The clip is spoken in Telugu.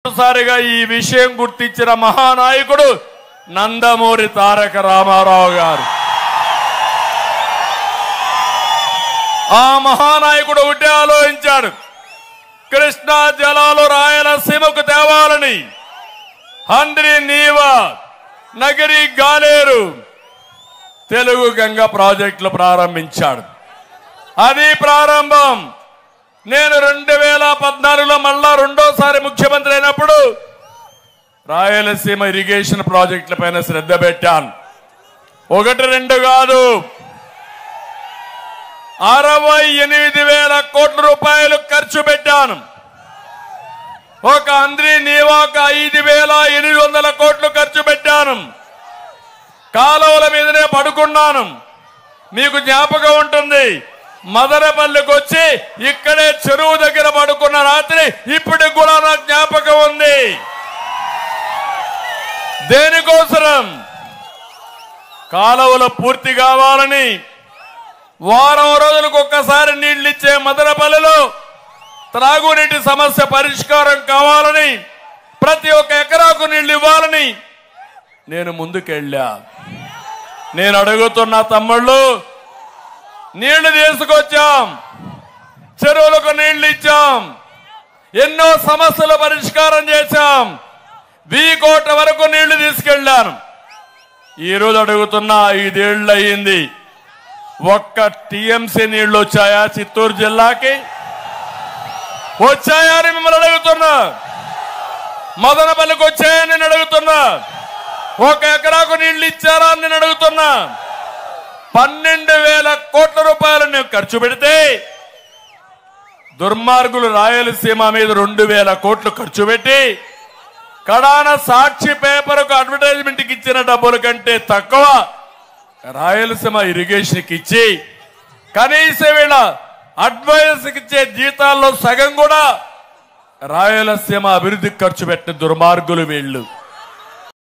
మొట్టమొదటిసారిగా ఈ విషయం గుర్తించిన మహానాయకుడు నందమూరి తారక రామారావు గారు. ఆ మహానాయకుడు ఒకటే ఆలోచించాడు, కృష్ణా జలాలు రాయలసీమకు తేవాలని. హంద్రి నీవా, నగరి గాలేరు తెలుగు గంగ ప్రాజెక్టులు ప్రారంభించాడు. అది ప్రారంభం. నేను 2014లో మళ్ళా రెండోసారి ముఖ్యమంత్రి అయినప్పుడు రాయలసీమ ఇరిగేషన్ ప్రాజెక్టుల పైన శ్రద్ధ పెట్టాను. 1-2 కాదు, 68,000 కోట్ల రూపాయలు ఖర్చు పెట్టాను. ఒక హంద్రి నీవాక 5,800 కోట్లు ఖర్చు పెట్టాను. కాలువల మీదనే పడుకున్నాను. మీకు జ్ఞాపకం ఉంటుంది, మదనపల్లికి వచ్చి ఇక్కడే చెరువు దగ్గర పడుకున్న రాత్రి ఇప్పటికి కూడా నాకు జ్ఞాపకం ఉంది. దేనికోసం? కాలువలు పూర్తి కావాలని, వారం రోజులకు ఒక్కసారి నీళ్లు ఇచ్చే మదనపల్లిలో త్రాగునీటి సమస్య పరిష్కారం కావాలని, ప్రతి ఒక్క ఎకరాకు నీళ్లు ఇవ్వాలని నేను ముందుకెళ్ళా. నేను అడుగుతున్న తమ్ముళ్ళు, నీళ్లు తీసుకొచ్చాం, చెరువులకు నీళ్లు ఇచ్చాం, ఎన్నో సమస్యలు పరిష్కారం చేశాం, 1000 కోట్ల వరకు నీళ్లు తీసుకెళ్లాను. ఈరోజు అడుగుతున్నా, 5 ఏళ్ళు అయ్యింది, ఒక్క టీఎంసీ నీళ్లు వచ్చాయా చిత్తూరు జిల్లాకి? వచ్చాయా అని మిమ్మల్ని అడుగుతున్నా. మదనపల్లికి వచ్చాయని నేను అడుగుతున్నా. 1 ఎకరాకు నీళ్లు ఇచ్చారా అని నేను అడుగుతున్నా. 12,000 కోట్ల రూపాయలు నేను ఖర్చు పెడితే దుర్మార్గులు రాయలసీమ మీద 2,000 కోట్లు ఖర్చు పెట్టి కడాన సాక్షి పేపర్కు అడ్వర్టైజ్మెంట్కి ఇచ్చిన డబ్బుల కంటే తక్కువ రాయలసీమ ఇరిగేషన్కి ఇచ్చి, కనీసం వీళ్ళ అడ్వైజర్స్కి ఇచ్చే జీతాల్లో సగం కూడా రాయలసీమ అభివృద్ధికి ఖర్చు పెట్టిన దుర్మార్గులు వీళ్ళు.